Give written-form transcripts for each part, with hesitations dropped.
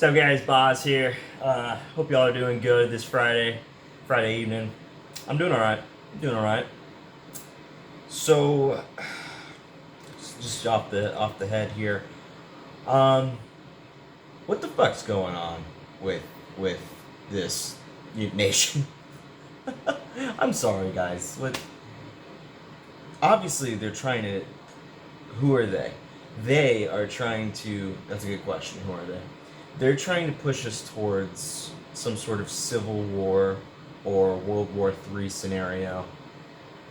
What's up, guys? Boz here. Hope y'all are doing good this Friday evening. I'm doing all right. So, just off the head here. Um, what the fuck's going on with with this nation? I'm sorry, guys. Obviously they're trying to. Who are they? They are trying to. That's a good question. Who are they? They're trying to push us towards some sort of civil war or World War III scenario.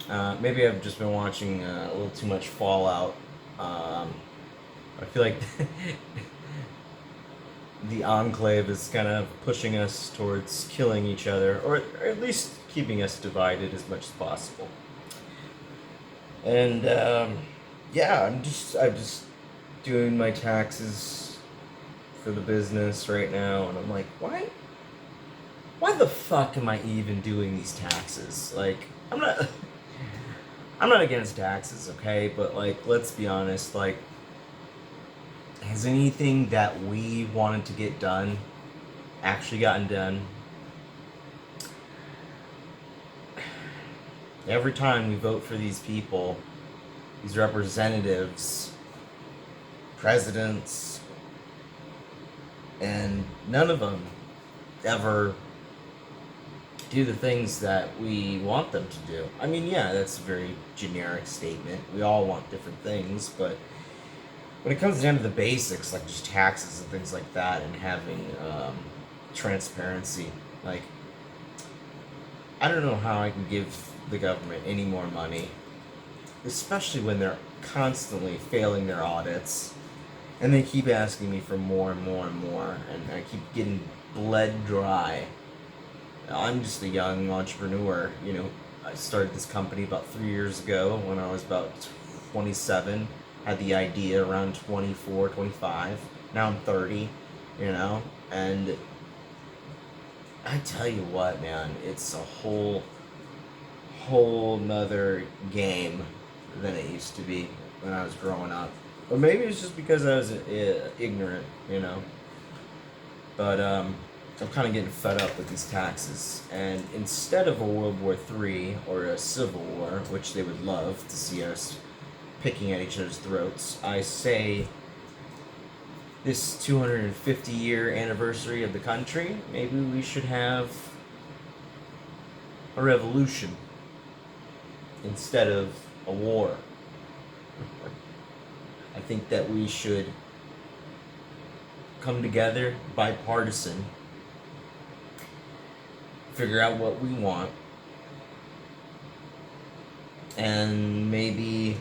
Maybe I've just been watching a little too much Fallout. I feel like the Enclave is kind of pushing us towards killing each other, or at least keeping us divided as much as possible. And yeah, I'm just doing my taxes for the business right now, and I'm like, why the fuck am I even doing these taxes? Like, I'm not I'm not against taxes, okay, but like, let's be honest, like, has anything that we wanted to get done actually gotten done? Every time we vote for these people, these representatives, presidents, and none of them ever do the things that we want them to do. I mean, yeah, that's a very generic statement. We all want different things, but when it comes down to the basics, like just taxes and things like that, and having transparency, like, I don't know how I can give the government any more money, especially when they're constantly failing their audits, and they keep asking me for more and more and more, and I keep getting bled dry. I'm just a young entrepreneur. I started this company about 3 years ago when I was about 27. Had the idea around 24, 25. Now I'm 30, and I tell you what, man, it's a whole nother game than it used to be when I was growing up. Or maybe it's just because I was ignorant. But I'm kind of getting fed up with these taxes. And instead of a World War III or a Civil War, which they would love to see us picking at each other's throats, I say this 250-year anniversary of the country, maybe we should have a revolution instead of a war. I think that we should come together, bipartisan, figure out what we want, and maybe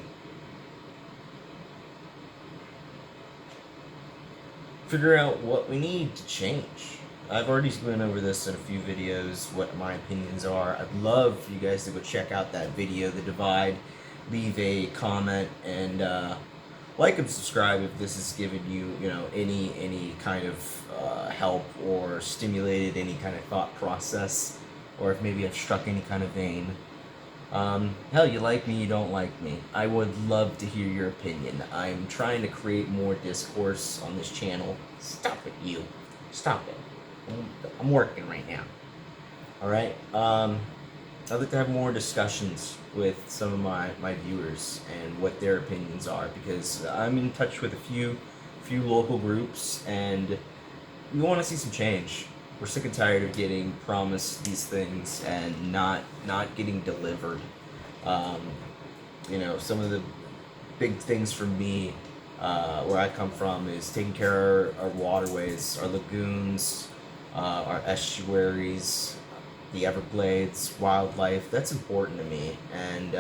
figure out what we need to change. I've already been over this in a few videos, what my opinions are. I'd love for you guys to go check out that video, The Divide. Leave a comment and like and subscribe if this has given you, any kind of help or stimulated any kind of thought process, or if maybe I've struck any kind of vein. Hell, you like me, you don't like me. I would love to hear your opinion. I'm trying to create more discourse on this channel. Stop it, you. Stop it. I'm working right now. Alright? I'd like to have more discussions with some of my viewers and what their opinions are, because I'm in touch with a few local groups, and we want to see some change. We're sick and tired of getting promised these things and not getting delivered. Some of the big things for me, where I come from, is taking care of our waterways, our lagoons, our estuaries, the Everglades, wildlife. That's important to me, and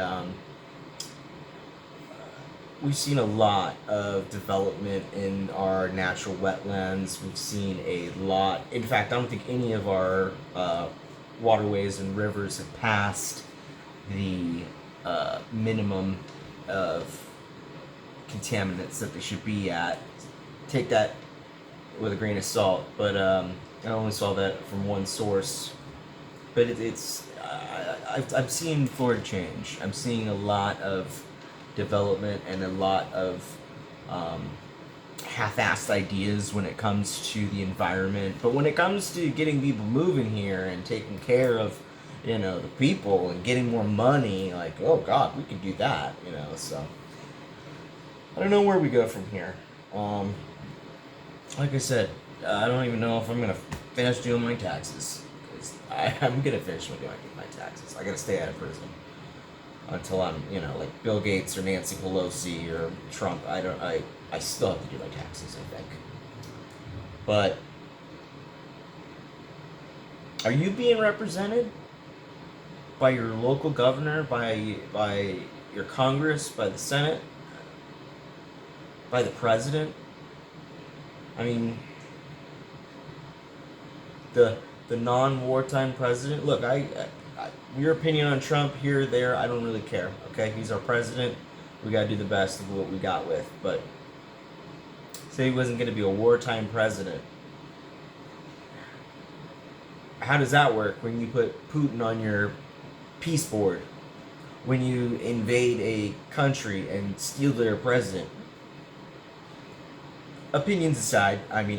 we've seen a lot of development in our natural wetlands. We've seen a lot. In fact, I don't think any of our waterways and rivers have passed the minimum of contaminants that they should be at. Take that with a grain of salt, but I only saw that from one source. But I'm seeing Florida change. I'm seeing a lot of development and a lot of half-assed ideas when it comes to the environment, but when it comes to getting people moving here and taking care of, the people and getting more money, like, oh God, we can do that, So I don't know where we go from here. Like I said, I don't even know if I'm gonna finish doing my taxes. 'Cause I'm gonna finish doing my taxes. I gotta stay out of prison until I'm, like Bill Gates or Nancy Pelosi or Trump. I still have to do my taxes, I think. But are you being represented by your local governor, by your Congress, by the Senate, by the president? I mean, the non-wartime president. Look, your opinion on Trump here or there, I don't really care. Okay, he's our president. We gotta do the best of what we got with. But say he wasn't gonna be a wartime president. How does that work when you put Putin on your peace board? When you invade a country and steal their president? Opinions aside, I mean,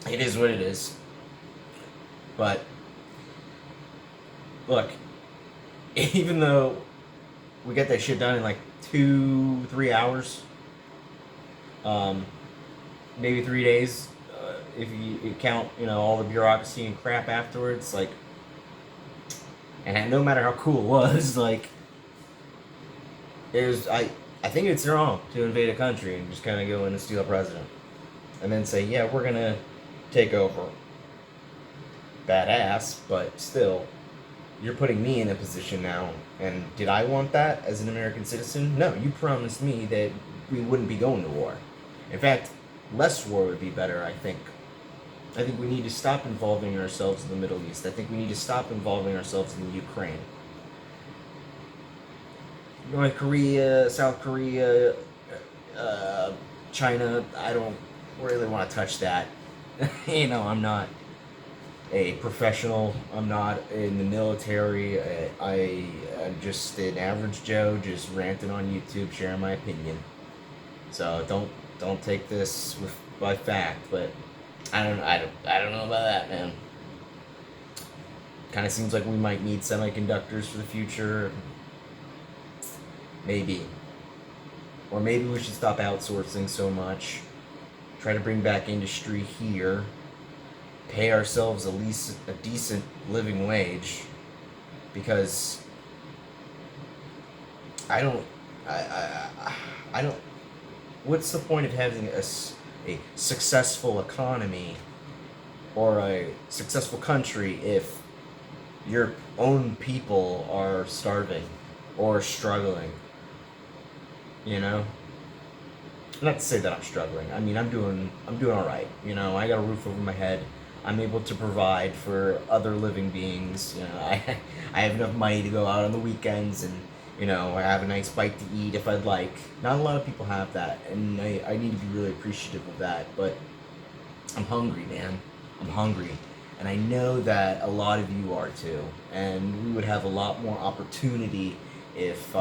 it is what it is. But look, even though we get that shit done in like 2-3 hours, maybe 3 days, if you count, all the bureaucracy and crap afterwards, like, and no matter how cool it was, like, I think it's wrong to invade a country and just kind of go in and steal a president, and then say, yeah, we're gonna take over. Badass, but still, you're putting me in a position now. And did I want that as an American citizen? No, you promised me that we wouldn't be going to war. In fact, less war would be better, I think. I think we need to stop involving ourselves in the Middle East. I think we need to stop involving ourselves in the Ukraine. North Korea, South Korea, China, I don't really want to touch that. I'm not a professional. I'm not in the military. I'm just an average Joe, just ranting on YouTube, sharing my opinion. So don't take this by fact, but I don't know about that, man. Kind of seems like we might need semiconductors for the future. Maybe. Or maybe we should stop outsourcing so much. Try to bring back industry here. Pay ourselves at least a decent living wage. Because I don't. What's the point of having a successful economy or a successful country if your own people are starving or struggling? Not to say that I'm struggling. I mean, I'm doing all right. I got a roof over my head. I'm able to provide for other living beings. I have enough money to go out on the weekends and I have a nice bite to eat if I'd like. Not a lot of people have that, and I need to be really appreciative of that. But I'm hungry, man. I'm hungry, and I know that a lot of you are too. And we would have a lot more opportunity if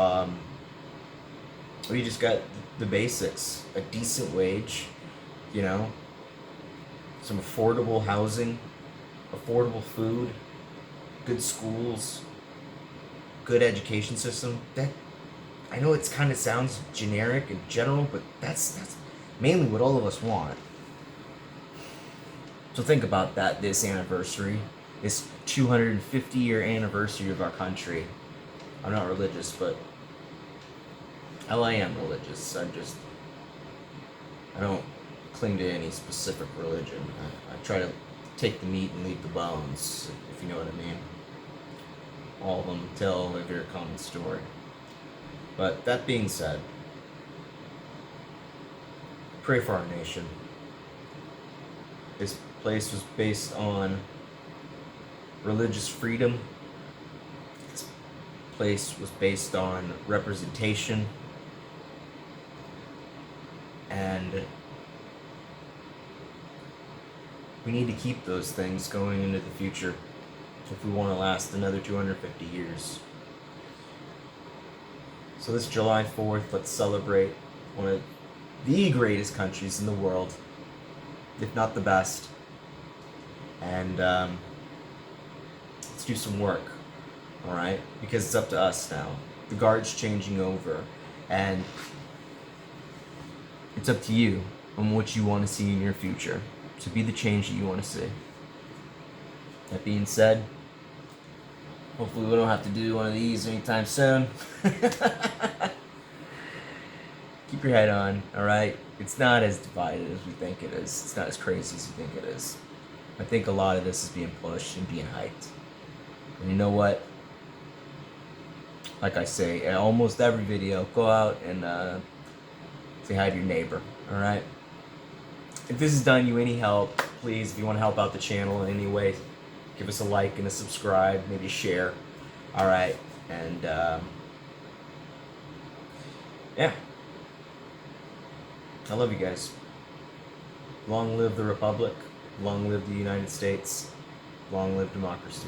we just got the basics: a decent wage, some affordable housing, affordable food, good schools, good education system. That, I know it kind of sounds generic and general, but that's mainly what all of us want. So think about that this anniversary, this 250-year anniversary of our country. I'm not religious, but I am religious. I don't cling to any specific religion. I try to take the meat and leave the bones, if you know what I mean. All of them tell a very common story. But that being said, pray for our nation. This place was based on religious freedom. This place was based on representation. And we need to keep those things going into the future if we want to last another 250 years. So this July 4th, let's celebrate one of the greatest countries in the world, if not the best. And let's do some work, all right? Because it's up to us now. The guard's changing over, and it's up to you on what you want to see in your future, to be the change that you want to see. That being said, hopefully we don't have to do one of these anytime soon. Keep your head on, alright? It's not as divided as we think it is. It's not as crazy as you think it is. I think a lot of this is being pushed and being hyped. And you know what? Like I say, in almost every video, go out and say hi to your neighbor, alright? If this has done you any help, please, if you want to help out the channel in any way, give us a like and a subscribe, maybe a share, alright? And, yeah. I love you guys. Long live the Republic. Long live the United States. Long live democracy.